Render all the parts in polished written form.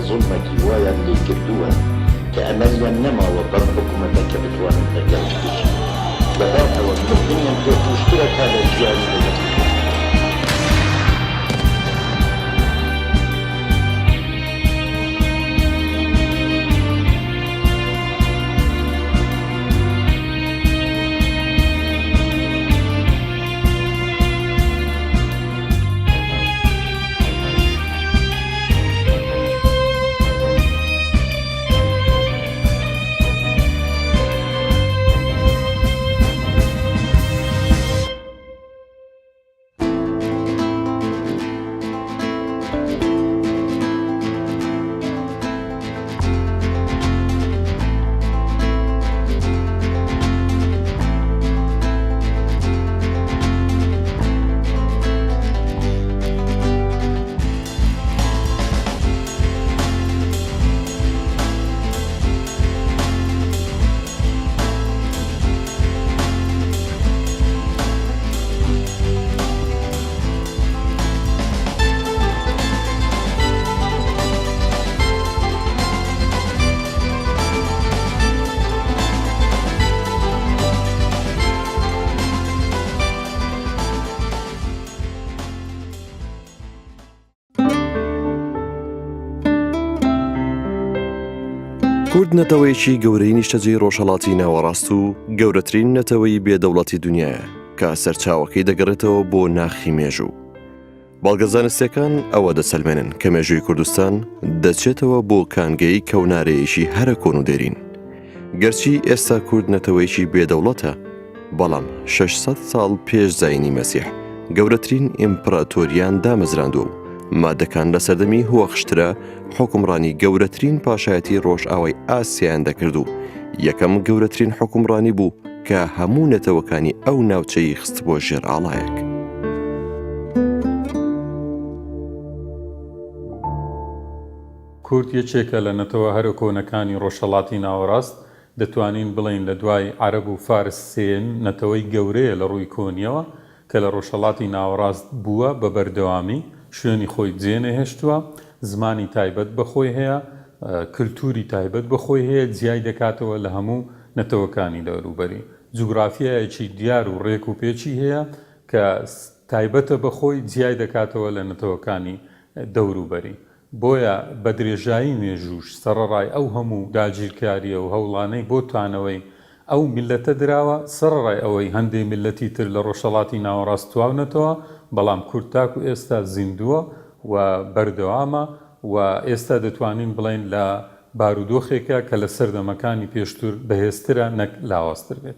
زوڵمێکی وایان لێ کردووە کە ئەمەلیان نەماوە بەم حکوومەتە کە بتوانن دەرگای بکەن لەبارەوە مردنیان پێ توشترە تا لە ژیانی دەگەن. کورد نەتەوەیەکی گەورەی نیشتەجێی ڕۆژهەڵاتی ناوەڕاست و گەورەترین نەتەوەی بێدەوڵەتی دنیاە کە سەرچاوەکەی دەگەڕێتەوە بۆ ناخی مێژوو. باڵگەزانستیەکان ئەوە دەسەلمێنن کە مێژووی کوردستان دەچێتەوە بۆ کانگەی کەونارەیەشی هەرە کۆن و دێرین. گەرچی ئێستا کورد نەتەوەیەکی بێدەوڵەتە، بەڵام 600 ساڵ پێش زاینی مەسیح گەورەترین ئیمپراتۆریان دامەزراندووە و مادەکان لە سەردەمی هۆخشترە حکومڕانی گەورەترین پاشایەتی ڕۆژئاوای ئاسیایان دەکرد و یەکەم گەورەترین حکومڕانی بوو کە هەموو نەتەوەکانی ئەو ناوچەی خست بۆ ژێر ئاڵایەک. کورد یەکێکە لە نەتەوە هەرە کۆنەکانی ڕۆژهەڵاتی ناوەڕاست. دەتوانین بڵین لە دوای عەرەب و فارس سێن نەتەوەی گەورەیە لە ڕووی کۆنیەوە کە لە ڕۆژهەڵاتی ناوەڕاست بووە بە بەردەوامی، شوێنی خۆی جێنەهێشتووە، زمانی تایبەت بەخۆی هەیە، کللتوری تایبەت بەخۆی هەیە، جیای دەکاتەوە لە هەموو نەتەوەکانی لەوروبەری. جوگرافیایەکی دیار و ڕێک و پێچی هەیە کە تایبەتە بەخۆی جیای دەکاتەوە لە نەتەوەکانی دەوروبەری. بۆیە بە درێژایی مێژووش سەرەڕای ئەو هەموو داگیرکاریە و هەوڵانەی بۆ توانەوەی ئەو میلەتە دراوە، سەرەڕای ئەوەی هەندێک میلەتی تر لە ڕۆژهەڵاتی ناوەڕاست تواونەتەوە، بەڵام کورد تاکو ئێستا زیندووە و بەردەوامە و ئێستا دەتوانین بڵین لە بارودۆخێکە کە لە سەردەمەکانی پێشتر بەهێزترە نەک لاوازتر بێت.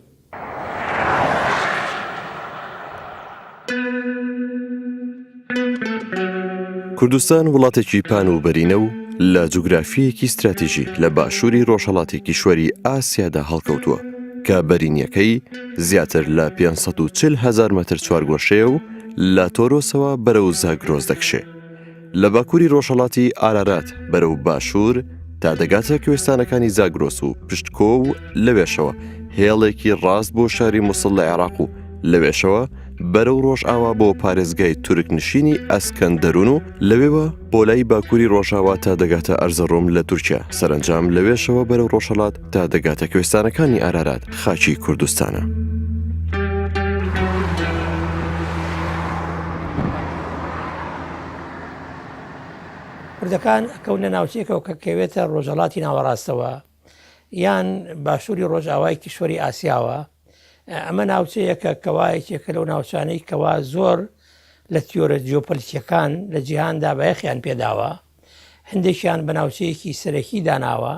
کوردستان وڵاتێکی پان و بەرینە و لە جوگرافیەکی استراتیژی لە باشووری ڕۆژهەڵاتی کیشوەری ئاسیادا هەڵکەوتووە کە بەرینیەکەی زیاتر لە 540,000 مەتر چوارگۆشەیە و لە تۆرۆسەوە بەرەو زاگرۆز دەکشێ. لە باکووری ڕۆژهەڵاتی ئارارات بەرەو باشوور تا دەگاتە کوێستانەکانی زاگرۆس و پشتکۆ و لەوێشەوە هێڵێکی ڕاست بۆ شاری مووسڵ لە عێراق و لەوێشەوە بەرەو ڕۆژئاوا بۆ پارێزگای تورکنشینی ئەسکەندەرون و لەوێوە بۆ لای باکووری ڕۆژئاوا تا دەگاتە ئەرزەڕۆم لە تورکیا، سەرنجام لەوێشەوە بەرەو ڕۆژهەڵات تا دەگاتە کوێستانەکانی ئارارات خاکی کوردستانە. کوردەکان ئەکەونە ناوچێکەوە کە کەوێتە ڕۆژهەڵاتی ناوەڕاستەوە یان باشووری ڕۆژئاوای کیشوەری ئاسیاوە. ئەمە ناوچەیەکە کەوایەکێکە لەو ناوچانەی کەوا زۆر لە تیۆرە جیۆپۆلیتیەکان لە جیهاندا بەیەخیان پێداوە، هەندێکیان بە ناوچەیەکی سەرەکی داناوە،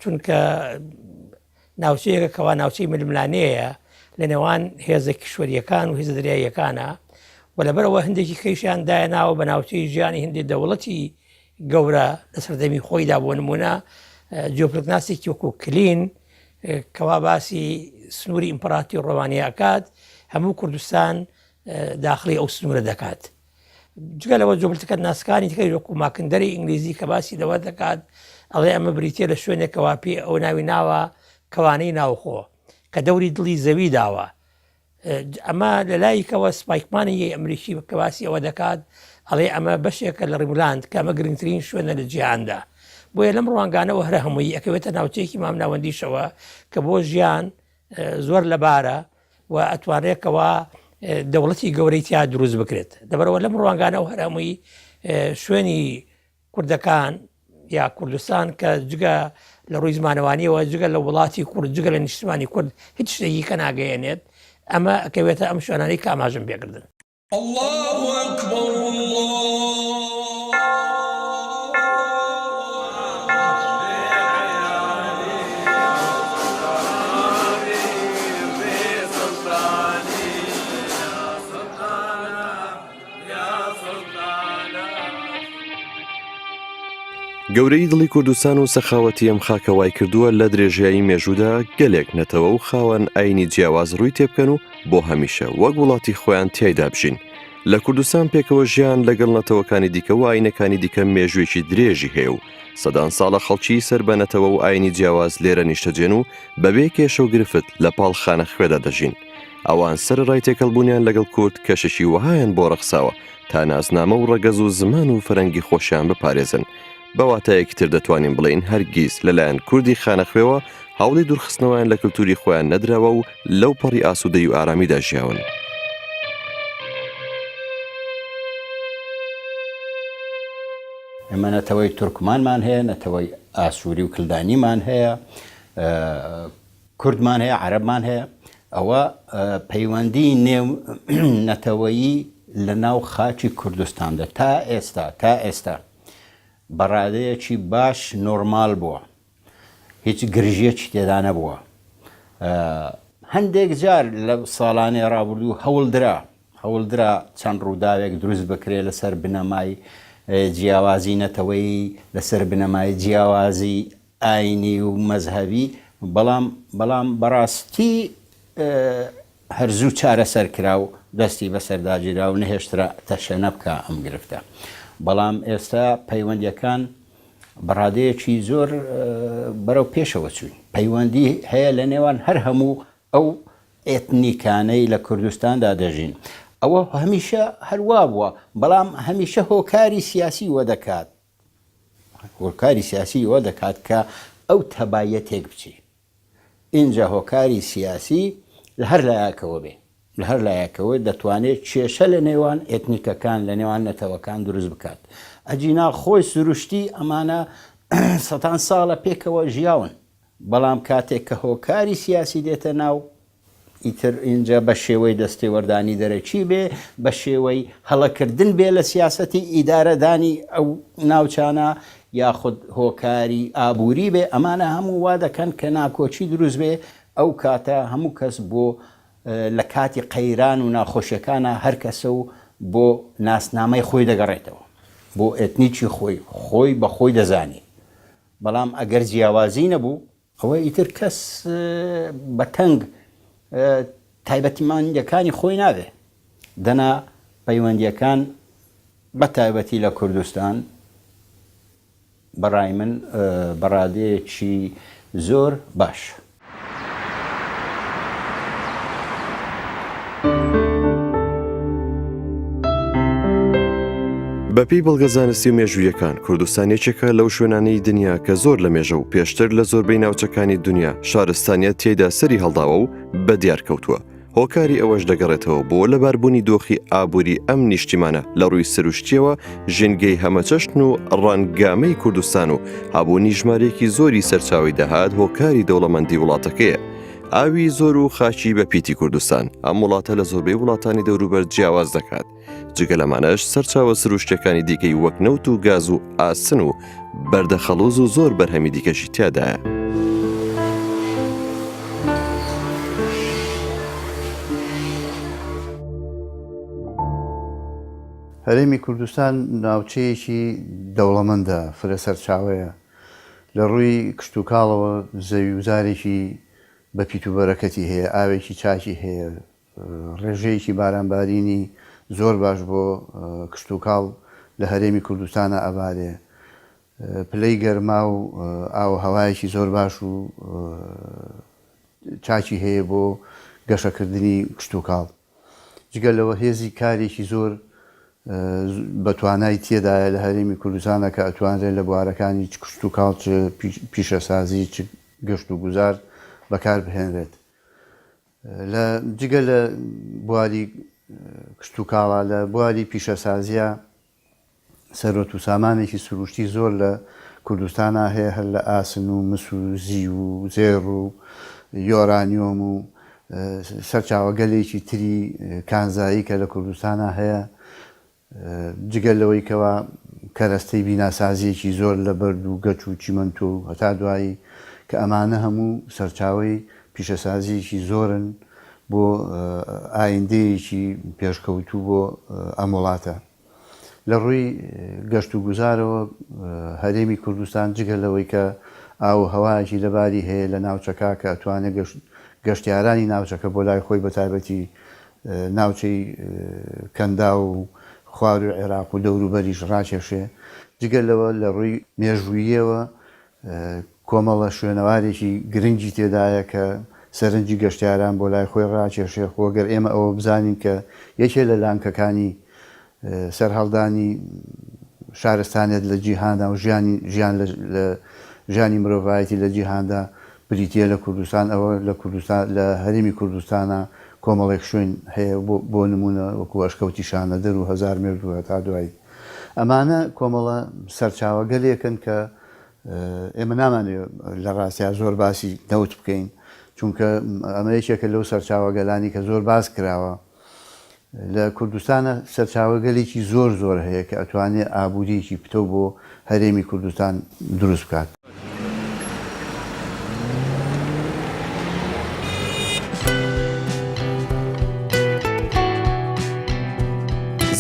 چونکە ناوچەیەکە کەوا ناوچەی ململانەیە لە نێوان هێزە کیشوەریەکان و هێزە دەریاییەکانە و لەبەرەوە هەندێکی کەیشیان دایەناوە بە ناوچەی ژیانی هەندێک دەوڵەتی گەورە لە سەردەمی خۆیدا بۆ نمونە جیۆپۆلیتناسێکی وەکو کلین کەوا باسی سنووری ئیمپەراتۆری ڕۆمانیا ئەکات، هەموو کوردستان داخلی ئەو سنوورە دەکات. جگە لەوە جۆپۆلیتیکە ناسکانی تکەی وەکو ماکندەری ئینگلیزی کە باسی لەوە دەکات، ئەڵێ ئەمە بریتە لە شوێنێکەوە پێ ئەو ناوی ناوە کەوانەی ناوخۆ کە دەوری دڵی زەوی داوە. ئەمە لە لایەکەوە سپایکمانی ئەمریکی کە باسی ئەوە دەکات، ئەڵێ ئەمە بەشێکە لە ڕیملاند کە ئەمە گرنگترین شوێنە لە جیهاندا. بۆیە لەم ڕوانگانەوە هەر هەمووی ئەکەوێتە ناوچەیەکی مام ناوەندیشەوە کە بۆ ژیان زۆر لەبارە و ئەتوانێتەوە دەوڵەتی گەورەی تیا دروست بکرێت. لەبەرەوە لەم ڕوانگانەوە هەر هەمووی شوێنی کوردەکان یا کوردستان کە جگە لە ڕووی زمانەوانیەوە جگە لە وڵاتی کورد جگە لە نیشتمانی کورد هیچ شتێکی کە ناگەیەنێت ئەمە ئەکەوێتە ئەم شوێنانەی کە ئاماژەم پێکردن. الله أكبر گەورەی دڵی کوردستان و سەخاوەتی ئەم خاکە وای کردووە لە درێژایی مێژوودا گەلێک نەتەوە و خاوەن ئاینی جیاواز ڕووی تێبکەن و بۆ هەمیشە وەک وڵاتی خۆیان تیایدا بژین. لە کوردستان پێکەوە ژیان لەگەڵ نەتەوەکانی دیکە و ئاینەکانی دیکە مێژوێکی درێژی هەیە و سەدان ساڵە خەڵکی سەر بە نەتەوە و ئاینی جیاواز لێرە نیشتەجێن و بەبێ کێشە و گرفت لە پاڵ خانە خوێدا دەژین. ئەوان سەرڕای تێکەڵبوونیان لەگەڵ کورد کەششی وهایان بۆ ڕەخساوە تا ناسنامە و ڕەگەز و زمان و فەرەنگی خۆشیان بپارێزن. بەواتایەکتر دەتوانین بڵین هەرگیز لەلایەن کوردی خانەخوێوە هەوڵی دوورخستنەوەیان لە کەلتوری خۆیان نەدراوە و لەو پەڕی ئاسوودەی و ئارامیدا ژیاون. ئێمە نەتەوەی تورکمانمان هەیە، نەتەوەی ئاسووری و کلدانیمان هەیە، کوردمان هەیە، عەرەبمان هەیە. ئەوە پەیوەندی نێو نەتەوەیی لە ناو خاکی کوردستاندا تا ئێستا بەڕادەیەکی باش نۆرمال بووە، هیچ گرژیەکی تێدا نەبووە. هەندێک جار لە ساڵانەی ڕابردوو هەوڵدرا چەند ڕووداوێک دروست بکرێت لەسەر بنەمای جیاوازی نەتەوەی، لەسەر بنەمای جیاوازی ئاینی و مەزهەبی، بەڵام بەڕاستی هەرزوو چارەسەر کرا و دەستی بەسەرداگیرا و نەهێشترا تەشەنە بکە ئەم گرفتە. بەڵام ئێستا پەیوەندیەکان بەڕادەیەکی زۆر بەرەو پێشەوە چووین. پەیوەندی هەیە لە نێوان هەر هەموو ئەو ئێتنیکانەی لە کوردستاندا دەژین. ئەوە هەمیشە هەروا بووە، بەڵام هەمیشە هۆکاری سیاسی وە دەکات. هۆکاری سیاسی وە دەکات کە ئەو تەبایەتێک بچی. اینجا هۆکاری سیاسی لە هەر لایەکەوە بێ، لە هەر لایەکەوە دەتوانێت کێشە لە نێوان ئێتنیکەکان لە نێوان نەتەوەکان دروست بکات. ئەجینا خۆی سروشتی ئەمانە سەدان ساڵە پێکەوە ژیاون، بەڵام کاتێک کە هۆکاری سیاسی دێتە ناو، ئیتر اینجا بە شێوەی دەستێوەردانی دەرەکی بێ، بە شێوەی هەڵەکردن بێ لە سیاسەتی ئیدارەدانی ئەو ناوچانە، یاخود هۆکاری ئابووری بێ، ئەمانە هەموو وا دەکەن کە ناکۆچی دروست بێ. ئەو کاتە هەموو کەس بۆ لە کاتی قەیران و ناخۆشیەکانە هەر کەسە و بۆ ناسنامەی خۆی دەگەڕێتەوە، بۆ ئێتنیکی خۆی بە خۆی دەزانی. بەڵام ئەگەر جیاوازی نەبوو، ئەوە ئیتر کەس بە تەنگ تایبەتمەندیەکانی خۆی ناوێ. دەنا پەیوەندیەکان بە تایبەتی لە کوردستان بەڕای من بەڕادەیەکی زۆر باش. بەپی بەڵگەزانستی و مێژوویەکان کوردستانێکێکە لەو شوێنانەی دنیا کە زۆر لە مێژە و پێشتر لە زۆربەی ناوچەکانی دنیا شارستانیە تێیدا سەری هەڵداوە و بە دیار کەوتووە. هۆکاری ئەوەش دەگەڕێتەوە بۆ لەباربوونی دۆخی ئابووری ئەم نیشتیمانە لە ڕووی سروشتیەوە ژینگەی هەمەچەشن و ڕەنگامەی کوردستان و هەبوونی ژمارەیەکی زۆری سەرچاوی داهات هۆکاری دەوڵەمەندی وڵاتەکەیە. ئاوی زۆر و خاچی بە پیتی کوردستان ئەم وڵاتە لە زۆربەی وڵاتانی دەوروبەر جیاواز دەکات. جگە لەمانەش سەرچاوە سروشتەکانی دیکەی وەک نەوت و گاز و ئاسن و بەردەخەڵوز و زۆر بەرهەمی دیکەشی تیادایە. هەرێمی کوردستان ناوچەیەکی دەوڵەمەندە، فرە سەرچاوەیە، لە ڕووی کشت و کاڵەوە زەویوزارێکی بە پیت و بەرەکەتی هەیە، ئاوێکی چاکی هەیە، ڕێژەیەکی بارانبارینی زۆر باش بۆ کشت و کاڵ لە هەرێمی کوردستانە ئەبارێ، پلەی گەرما و ئاو هەوایەکی زۆر باش و چاکی هەیە بۆ گەشەکردنی کشت و کاڵ. جگە لەوە هێزی کارێکی زۆر بە توانای تێدایە لە هەرێمی کوردستانە کە ئەتوانرێت لە بوارەکانی چ کشت و کاڵ پیشەسازی چ گەشت و گوزار بەکار بهێنرێت. لە جگە لە بواری کشت و کاڵە لە بواری پیشەسازیە سەرۆت و سامانێکی سروشتی زۆر لە کوردستانە هەیە، هەر لە ئاسن و مس و زی و زێڕ و یۆرانیۆم و سەرچاوەگەلێکی تری کانزایی کە لە کوردستانە هەیە، جگەل لەوەی کەوا کەرەستەی بیناسازیەکی زۆر لە بەرد و گەچ و چیمەنت و هەتا دوایی کە ئەمانە هەموو سەرچاوی پیشەسازیەکی زۆرن بۆ ئایندەیەکی پێشکەوتوو بۆ ئەم وڵاتە. لە ڕووی گەشت و گوزارەوە هەرێمی کوردستان جگەل لەوەی کە ئاو هەوایەکی لەباری هەیە لە ناوچەکە کە ئەتوانێت گەشتیارانی ناوچەکە بۆ لای خۆی بە تایبەتی ناوچەی کەندا و خوار و عێراق و دەوروبەریش ڕاکێشێ. جگەل لەوە لە ڕووی مێژووییەوە کۆمەڵە شوێنەوارێکی گرنگی تێدایە کە سەرنجی گەشتیاران بۆ لای خۆی ڕاکێشێ. خۆگەر ئێمە ئەوە بزانین کە یەکێ لە لانکەکانی سەرهەڵدانی شارستانێت لە جیهاندا و ژیانی مرۆڤایەتی لە جیهاندا بریتە لە کوردستان، ئەوە لە هەرێمی کوردستانە کۆمەڵێک شوێن هەیە بۆ نمونە وەکو ئەشکەوتی شانەدەر و هەزار مێرد و هەتا دوایی. ئەمانە کۆمەڵە سەرچاوەگەلێکن کە ئێمە نامانێت لە ڕاستیا زۆر باسی نەوت بکەین، چونکە ئەمە یەکێکە لەو سەرچاوەگەلانی کە زۆر باس کراوە. لە کوردستانە سەرچاوەگەلێکی زۆر زۆر هەیە کە ئەتوانێت ئابووریەکی پتە بۆ هەرێمی کوردستان دروست بکات.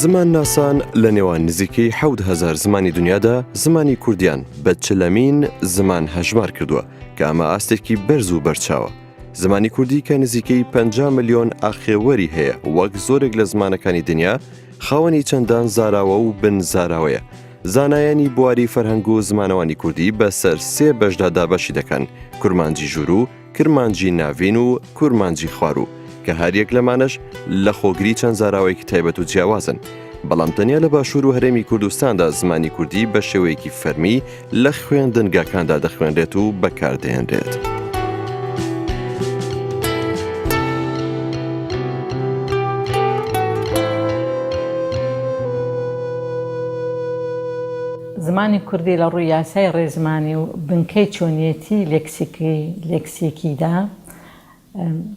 زمان ناسان لە نێوان نزیکەی 7,000 زمانی دنیادا زمانی کوردیان بە چلەمین زمان هەژمار کردووە کە ئەمە ئاستێکی بەرز و بەرچاوە. زمانی کوردی کە نزیکەی 50 ملیۆن ئاخێوەری هەیە، وەک زۆرێک لە زمانەکانی دنیا خاوەنی چەندان زاراوە و بن زاراوەیە. زانایانی بواری فەرهەنگ و زمانەوانی کوردی بەسەر 3 بەشدا دابەشی دەکەن: کورمانجی ژوور و کرمانجی ناوین و کورمانجی خوارو، کە هەریەک لەمانەش لە خۆگری چەند زاراوەیەکی تایبەت و جیاوازن. بەڵام تەنیا لە باشوور و هەرێمی کوردستاندا زمانی کوردی بە شێوەیەکی فەرمی لە خوێندنگاکاندا دەخوێنرێت و بەکاردێنرێت. زمانی کوردی لە ڕووی یاسای ڕێزمانی و بنکەی چۆنیەتی لێکسیکیدا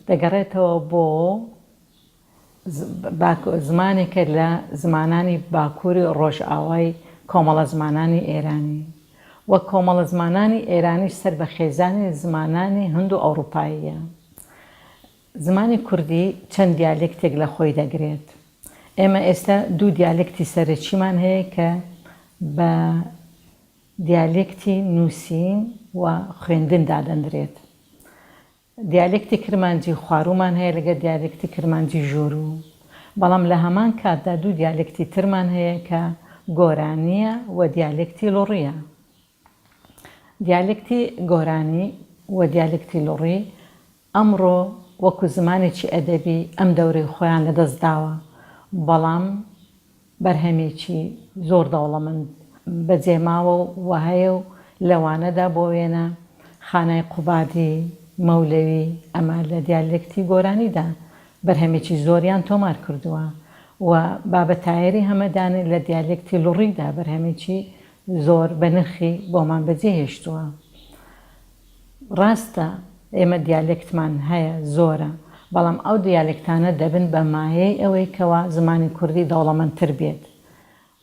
دەگەڕێتەوە بۆ زمانێکە لە زمانانی باکووری ڕۆژئاوای کۆمەڵە زمانانی ئێرانی وە کۆمەڵە زمانانی ئێرانیش سەر بە خێزانی زمانانی هەند و ئەوروپاییە. زمانی کوردی چەند دیالێکتێک لە خۆی دەگرێت. ئێمە ئێستا 2 دیالێکتی سەرەکیمان هەیە کە بە دیالێکتی نووسین و خوێندن دادەندرێت. دیالێکتی کرمانجی خوارومان هەیە لەگە دیالێکتی کرمانجی ژوورو، بەڵام لە هەمان کاتدا 2 دیالێکتی ترمان هەیە کە گۆرانیە و دیالێکتی لوڕیە. دیالێکتی گۆرانی و دیالێکتی لوڕی ئەمڕۆ وەکو زمانێکی ئەدەبی ئەم دەورەی خۆیان لەدەستداوە، بەڵام بەرهەمێکی زۆر دەوڵەمەند بەجێماوە و هەیە و لەوانەدا بۆ وێنە خانای قوبادی، مەولەوی، ئەمە لە دیالێکتی گۆرانیدا بەرهەمێکی زۆریان تۆمار کردووە و بابەتایەری هەمەدانێت لە دیالێکتی لوڕیدا بەرهەمێکی زۆر بە نرخی بۆمان بەجێهێشتووە. ڕاستە ئێمە دیالێکتمان هەیە زۆرە، بەڵام ئەو دیالێکتانە دەبن بە مایەی ئەوەی کەوا زمانی کوردی دەوڵەمەندتر بێت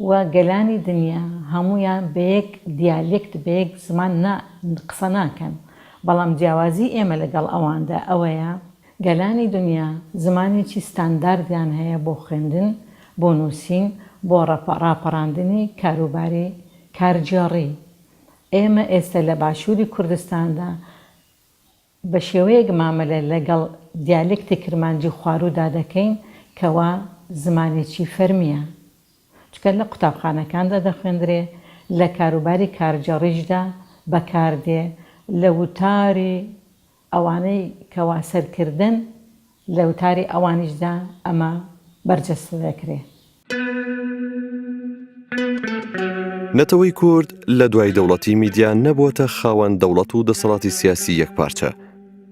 و گەلانی دنیا هەمویان بە یەک دیالێکت بە یەک زمان قسە ناکەن، بەڵام جیاوازی ئێمە لەگەڵ ئەواندا ئەوەیە گەلانی دنیا زمانێکی ستانداردیان هەیە بۆ خوێندن، بۆ نووسین، بۆ ڕاپەڕاندنی کاروباری کارجێڕی. ئێمە ئێستا لە باشووری کوردستاندا بە شێوەیەک مامەلە لەگەڵ دیالێکتی کرمانجی خوارودا دەکەین کەوا زمانێکی فەرمیە، چکە لە قوتابخانەکاندا دەخوێندرێ، لە کاروباری کارجێڕیشدا بەکاردێ، لە وتاری ئەوانەی کەوا سەرکردن لە وتاری ئەوانیشدا ئەمە بەرجەستە دەکرێت. نەتەوەی کورد لە دوای دەوڵەتی میدیان نەبووەتە خاوەن دەوڵەت و دەسەڵاتی سیاسی یەکپارچە.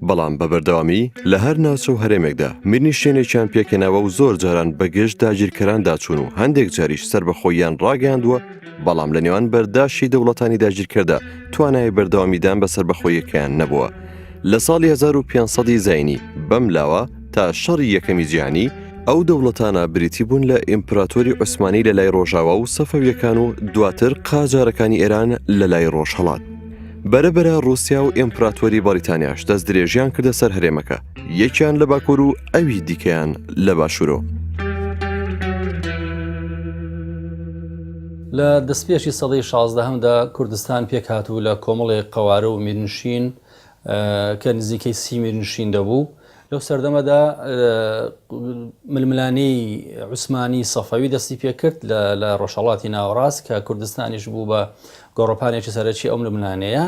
بەڵام بە بەردەوامی لە هەر ناوچە و هەرێمێکدا میرنیشتێنێکیان پێکەنەوە و زۆر جاران بەگەشت داگیرکەران داچوون و هەندێک جاریش سەر بە خۆیان ڕاگەاندووە، بەڵام لە نێوان بەرداشتی دەوڵەتانی داگیرکەردا توانای بەردەوامیدان بەسەر بەخۆیەکەیان نەبووە. لە ساڵی 1500 زاینی بەم لاوە تا شەڕی یەکەمی جیهانی ئەو دەوڵەتانە بریتی بوون لە ئیمپراتۆری عوسمانی لە لای ڕۆژاوا و سەفەویەکان و دواتر قاجارەکانی ئێران لە لای ڕۆژهەڵات. بەرەبەرە رووسیا و ئیمپراتۆری بەریتانیاش دەست درێژیان کردە سەر هەرێمەکە، یەکیان لە باکوور و ئەوی دیکەیان لە باشوورۆ. لە دەستپێشی سەدەی 16دا کوردستان پێک هاتوو لە کۆمەڵێک قەوارە و میرنشین کە نزیکەی 30 میرنشین دەبوو. لەو سەردەمەدا ململانەی عوسمانی سەفەوی دەستی پێکرد لە ڕۆژهەڵاتی ناوەڕاست کە کوردستانیش بوو بە گۆڕەپانێکی سەرەکی ئەو ململانەیە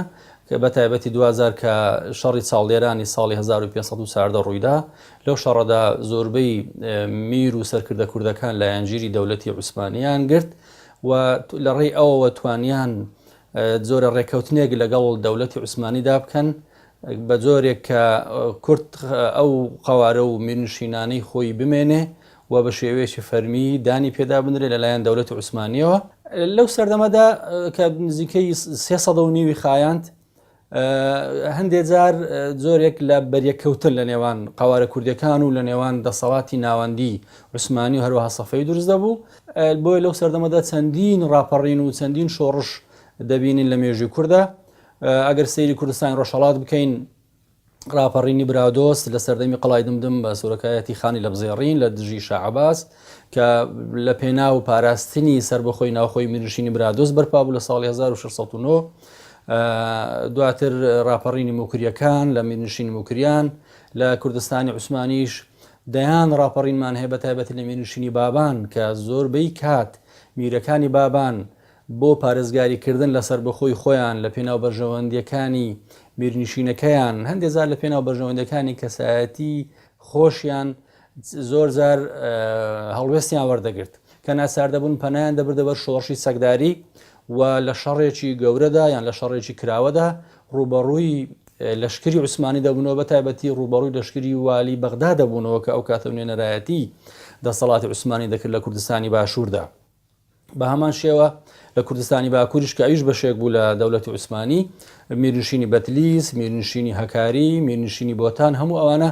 کە بە تایبەتی 2000 کە شەڕی چاڵێرانی ساڵی 1540 ڕوویدا. لەو شەڕەدا زۆربەی میر و سەرکردە کوردەکان لە یانگیری دەوڵەتی عوسمانیان گرت و لە ڕێی ئەوەوە توانیان زۆرە ڕێکەوتنێک لەگەڵ دەوڵەتی عوسمانیدا بکەن بە جۆرێک کە کورد ئەو قەوارە و میرنشینانەی خۆی بمێنێ و بە شێوەیەکی فەرمی دانی پێدا بنرێ لەلایەن دەوڵەتی عوسمانیەوە. لەو سەردەمەدا کە نزیکەی 300 خایاند هەندێک جار زۆرێک لە بەریەکەوتن لە نێوان قەوارە کوردەکان و لە نێوان دەسەڵاتی ناوەندی عوسمانی و هەروەها سەفەوی دروست دەبوو. بۆیە لەو سەردەمەدا چەندین ڕاپەڕین و چەندین شۆڕش دەبینین لە مێژووی کووردە. ئەگەر سەیری کوردستان ڕۆژهەڵات بکەین ڕاپەڕینی برادۆست لە سەردەمی قەڵای دمدم بە سوورەکایەتی خانی لە بزێڕین لە دژی شەعباس کە لە پێناو پاراستنی سربەخۆی ناوخۆی میرنشینی برادۆست بەرپا بوو لە ساڵی 1609. دواتر ڕاپەڕینی موکریەکان لە میرنشینی موکریان لە کوردستانی عوسمانیش دەیان ڕاپەڕینمان هەیە بە تایبەتی لە میرنشینی بابان کە زۆربەی کات میرەکانی بابان بۆ پارێزگاریکردن لە سربەخۆی خۆیان لە پێناو بەرژەوەندیەکانی میرنشینەکەیان هەندێک زار لە پێناو بەرژەوەندەکانی کەسایەتی خۆشیان زۆر زار هەڵوێستیان وەردەگرت کە ناساردەبوون پەنایان دەبردە بەر شۆڕشی سەگداری و لە شەڕێکی گەورەدا یان لە شەڕێکی کراوەدا ڕوبەڕووی لەشکری عوسمانی دەبوونەوە بە تایبەتی ڕوبەڕووی لەشکری والی بەغدا دەبوونەوە کە ئەو کاتە نوێنەرایەتی دەسەڵاتی عوسمانی دەکرد لە کوردستانی باشووردا. بە هەمان شێوە لە کوردستانی باکووریش کە ئەویش بەشێک بوو لە دەوڵەتی عوسمانی میرنشینی بەتلیس، میرنشینی هەکاری، میرنشینی بۆتان هەموو ئەوانە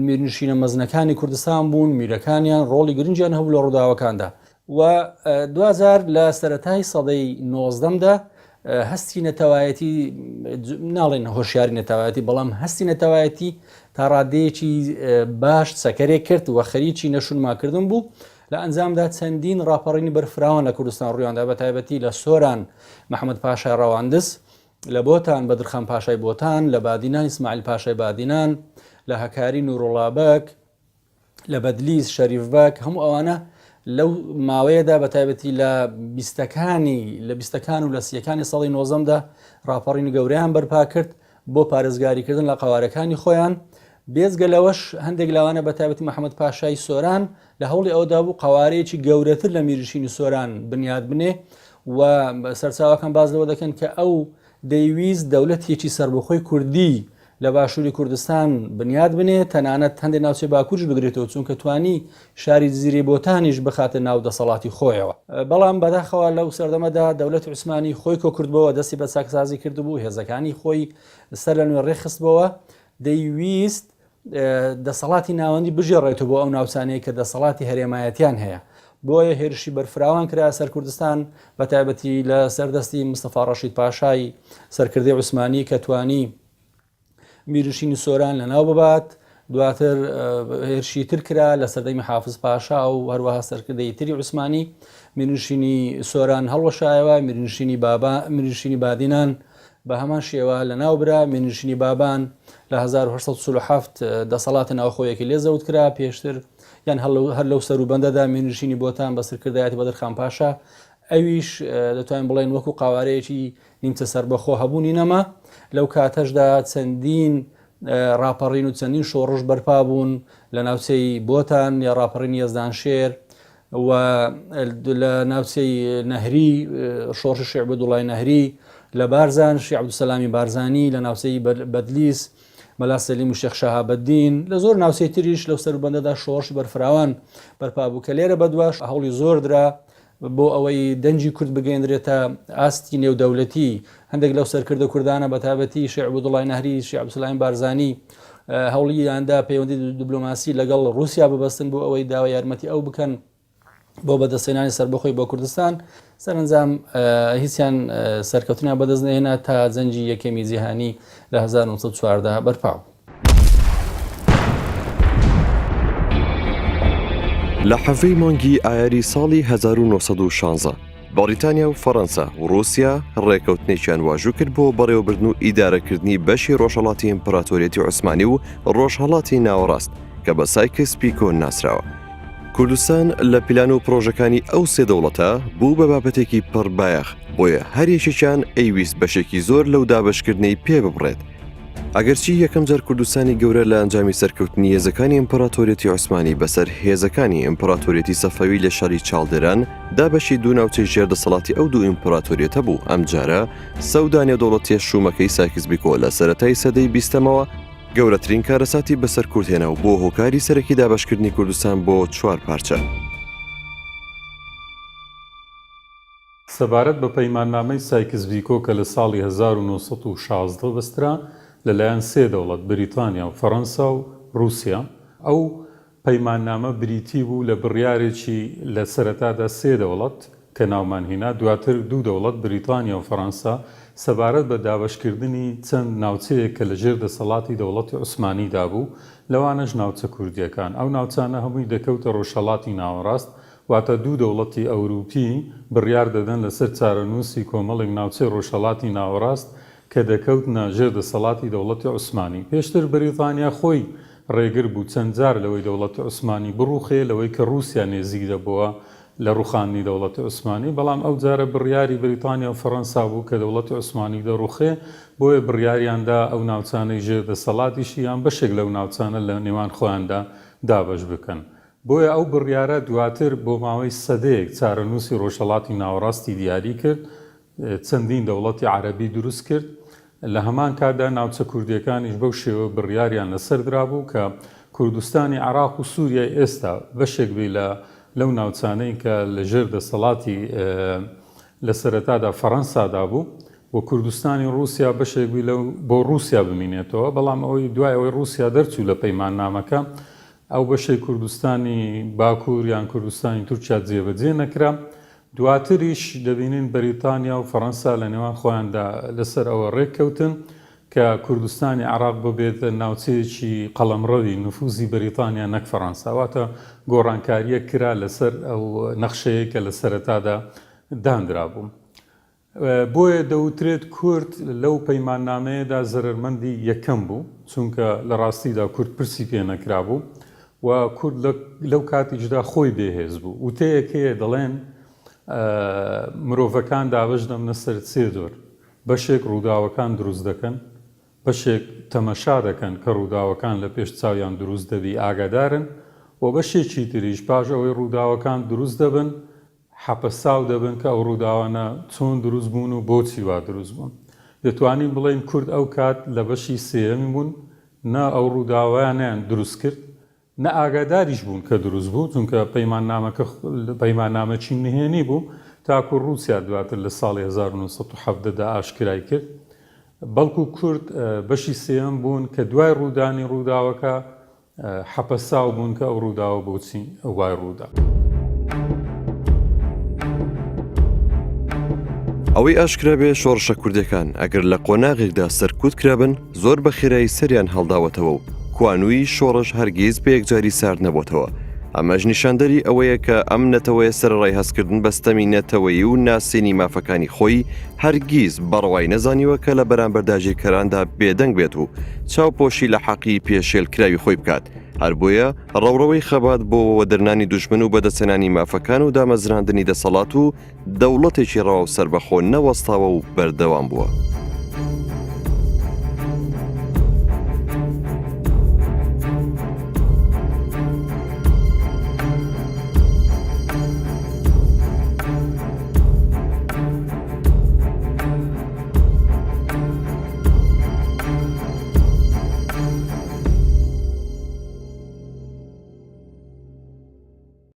میرنشینە مەزنەکانی کوردستان بوون. میرەکانیان ڕۆڵی گرنگیان هەبوو لە ڕووداوەکاندا و 2000 لە سەرەتای سەدەی 19دا هەستی نەتەوایەتی ناڵێن هۆشیاری نەتەوایەتی بەڵام هەستی نەتەوایەتی تا ڕادەیەکی باش سەکەرێک کرد و خەریکی نەشونماکردن بوو. لە ئەنجامدا چەندین ڕاپەڕینی بەرفراوان لە کوردستان ڕوویاندا بە تایبەتی لە سۆران محەممەد پاشای ڕەواندز، لە بۆتان بەدرخان پاشای بۆتان، لە بادینان ئیسماعیل پاشای بادینان، لە هەکاری نوڕۆڵابەک، لە بەدلیس شەریفبەک. هەموو ئەوانە لەو ماوەیەدا بە تایبەتی لە بیستەکان و لە سیەکانی ساڵی 19دا ڕاپەڕینی گەورەیان بەرپا کرد بۆ پارێزگاریکردن لە قەوارەکانی خۆیان. بێزگە لەوەش هەندێک لاوانە بە تایبەتی محەممەد پاشای سۆران لە هەوڵی ئەودا بوو قەوارەیەکی گەورەتر لە میرنشینی سۆران بنیاد بنێ و سەرچاوەکان باز لەوە دەکەن کە ئەو دەیویست دەوڵەتێکی سربەخۆی کوردی لە باشووری کوردستان بنیاد بنێ، تەنانەت هەندێک ناوچەی باکوورش بگرێتەوە چونکە توانی شاری جزیرەی بۆتانیش بخاتە ناو دەسەڵاتی خۆیەوە. بەڵام بەداخەوە لەو سەردەمەدا دەوڵەتی عوسمانی خۆی کۆکردبەوە، دەستی بە چاکسازی کردبوو، هێزەکانی خۆی سەر لە نوێ ڕێخستبەوە، دەیویست دەسەڵاتی ناوەندی بژێڕێتەوە بۆ ئەو ناوچانەیە کە دەسەڵاتی هەرێمایەتیان هەیە. بۆیە هێرشی بەرفراوان کرا سەر کوردستان بە تایبەتی لە سەردەستی مستەفا ڕەشید پاشای سەرکردەی عوسمانی کە توانی میرنشینی سۆران لە ناو ببات. دواتر هێرشی تر کرا لە سەردەمی حافز پاشا و هەروەها سەرکردەی تری عوسمانی میرنشینی سۆران هەڵوەشایەوە، میرنشینی بادینان بە هەمان شێوە لە ناوبرا. میرنشینی بابان لە 1947 دەسەڵاتە ناوخۆیەکی لێزەوت کرا. پێشتر یان هەر لەو سەروبەندەدا میرنشینی بۆتان بە سەرکردایەتی بەدرخان پاشا، ئەویش دەتوانین بڵێن وەکو قاوارەیەکی نیمچە سەربەخۆ هەبوونی نەما. لەو کاتەشدا چەندین ڕاپەڕین و چەندین شۆڕش بەرپا بوون لە ناوچەی بۆتان یا ڕاپەڕینی یەزدانشێر و لە ناوچەی نەهری شۆڕشی شیع عەبدوڵای نەهری لە بارزان شیع عەبدولسەلامی بارزانی لە ناوچەی بەدلیس مەلا سەلیم و شێخ شەهابەدین لە زۆر ناوچەی تریش لەو سەربەندەدا شۆڕش بەرفراوان بەرپا بوو کە لێرە بەدواش هەوڵی زۆر درا بۆ ئەوەی دەنجی کورد بگەێنرێتە ئاستی نێودەوڵەتی هەندێک لەو سەرکردە کوردانە بەتابەتی شیع عەبدوڵای نەهری شیع عەبدولسەلامی بارزانی هەوڵیاندا پەیوەندی دیبلۆماسی لەگەڵ رووسیا ببەستن بۆ ئەوەی داوای یارمەتی ئەو بکەن بۆ بەدەستهێنانی سەربەخۆی بۆ کوردستان سەرنجام هیچیان سەرکەوتنیان بەدەست نەهێنا تا جەنجی یەکەمی جیهانی لە 1914 بەرپاو. لە حەڤەی مانگی ئایاری ساڵی 1916 بەریتانیا و فەڕەنسا و رووسیا ڕێکەوتنێکیان واژوو کرد بۆ بەڕێوەبردن و ئیدارەکردنی بەشی ڕۆژهەڵاتی ئیمپراتۆریەتی عوسمانی و ڕۆژهەڵاتی ناوەڕاست کە بە سایکس پیکۆ ناسراوە. کوردستان لە پیلان و پرۆژەکانی ئەو سێ دەوڵەتە بوو بە بابەتێکی پڕبایەخ بۆیە هەریەکێکیان ئەیویست بەشێکی زۆر لەو دابەشکردنەی پێ ببڕێت. ئەگەرچی یەکەم جار کوردستانی گەورە لە ئەنجامی سەرکەوتنی هێزەکانی ئیمپراتۆریەتی عوسمانی بەسەر هێزەکانی ئیمپراتۆریەتی سەفەوی لە شەڕی چاڵدێران دابەشی دوو ناوچەی ژێردەسەڵاتی ئەو دوو ئیمپراتۆریەتە بوو. ئەم جارە سەودا نێودەوڵەتیە شومەکەی سایکس پیکۆ لە سەرەتای سەدەی 20ەمەوە گەورەترین کارەساتی بەسەر کورتێنە و بۆ هۆکاری سەرەکی دابەشکردنی کوردستان بۆ 4 پارچە. سەبارەت بە پەیماننامەی سایکس پیکۆ کە لە ساڵی 1916 بەسترا لەلایەن سێ دەوڵەت بریتانیا و فەڕەنسا و رووسیا ئەو پەیماننامە بریتی بوو لە بڕیارێکی لە سەرەتادا سێ دەوڵەت کە ناومانهێنا دواتر دوو دەوڵەت بریتانیا و فەڕەنسا سەبارەت بە دابەشکردنی چەند ناوچەیە کە لە ژێر دەسەڵاتی دەوڵەتی عوسمانیدا بوو لەوانەش ناوچە کوردیەکان ئەو ناوچانە هەمووی دەکەوتە ڕۆژهەڵاتی ناوەڕاست واتە دوو دەوڵەتی ئەوروپی بڕیار دەدەن لەسەر چارەنووسی کۆمەڵێک ناوچەی ڕۆژهەڵاتی ناوەڕاست کە دەکەوتنە ژێر دەسەڵاتی دەوڵەتی عوسمانی. پێشتر بریتانیا خۆی ڕێگر بوو چەند جار لەوەی دەوڵەتی عوسمانی بڕوخێ لەوەی کە رووسیا نێزیک دەبووە لە ڕوخاندنی دەوڵەتی عوسمانی بەڵام ئەو جارە بڕیاری بریتانیا و فەڕەنسا بوو کە دەوڵەتی عوسمانی دەڕوخێ بۆیە بڕیاریاندا ئەو ناوچانەی ژێر دەسەڵاتیشیان بەشێک لەو ناوچانە لە نێوان خۆیاندا دابەش بکەن. بۆیە ئەو بڕیارە دواتر بۆ ماوەی سەدەیەک چارەنووسی ڕۆژهەڵاتی ناوەڕاستی دیاری کرد چەندین دەوڵەتی عەرەبی دروست کرد لە هەمان کاتدا ناوچە کوردیەکانیش بەو شێوە بڕیاریان لەسەر درابوو کە کوردستانی عێراق و سووریای ئێستا بەشێک بێ لەو ناوچانەی کە لە ژێر دەسەڵاتی لە سەرەتادا فەڕەنسادا بوو و کوردستانی رووسیا بەشێک بی بۆ رووسیا بمینێتەوە بەڵام ئەوەی دوای ئەوەی رووسیا دەرچوو لە پەیماننامەکە ئەو بەشەی کوردستانی باکوور یان کوردستانی تورکیا جێبەجێ نەکرا. دواتریش دەبینین بەریتانیا و فەڕەنسا لە نێوان خۆیاندا لەسەر ئەوە ڕێککەوتن کە کوردستانی عێراق ببێت ناوچەیەکی قەڵەمڕەوی نفوزی بەریتانیا نەک فەڕەنسا واتە گۆڕانکاریە کرا لەسەر ئەو نەخشەیە کە لە سەرەتادا دانرا بوو. بۆیە دەوترێت کورد لەو پەیماننامەیەدا زەرمەندی یەکەم بوو چونکە لە ڕاستیدا کورد پرسی پێ نەکرا بوو و کورد لەو کاتیشدا خۆی بێهێز بوو. وتەیەکەیە دەڵێن مرۆڤەکان دابش دەمنە سەر سێ زۆر بەشێک ڕووداوەکان دروست دەکەن بەشێک تەمەشا دەکەن کە ڕووداوەکان لە پێش چاویان دروست دەبی ئاگادارن و بەشێکی تریش پاش ئەوەی ڕووداوەکان دروست دەبن حەپەساو دەبن کە ئەو ڕووداوانە چۆن دروست بوون و بۆچی وا دروست بوون. دەتوانین بڵێن کورد ئەو کات لە بەشی سێەمی بوون نە ئەو ڕووداوانیان دروست کرد نە ئاگاداریش بوون کە دروست بوو چونکە پەیماننامەکی نهێنی بوو تاکو رووسیا دواتر لە ساڵی 1970دا ئاشکرای کرد بەڵکو کورد بەشی سێەم بوون کە دوای ڕوودانی ڕووداوەکە حەپەساو بوون کە ئەو ڕووداوە بۆچی وای ڕوودا. ئەوەی ئاشکرا بێ شۆڕشە کوردەکان ئەگەر لە قۆناغێکدا سەرکوت کرابن زۆر بە خێرایی سەریان هەڵداوەتەوە و کوانووی شۆڕش هەرگیز بە یەکجاری سارد نەبووتەوە. ئەمەش نیشاندەری ئەوەیە کە ئەم نەتەوەیە سەرڕای هەستکردن بەستەمی نەتەوەیی و ناسێنی مافەکانی خۆی هەرگیز بەڕەوای نەزانیوە کە لە بەرامبەر داگیرکەراندا بێدەنگ بێت و چاوپۆشی لە حەقی پێشێلکراوی خۆی بکات. هەر بۆیە ڕەوڕەوەی خەبات بۆ وەدرنانی دوژمن و بەدەستێنانی مافەکان و دامەزراندنی دەسەڵات و دەوڵەتێکی ڕەوا و سەربەخۆ نەوەستاوە و بەردەوام بووە.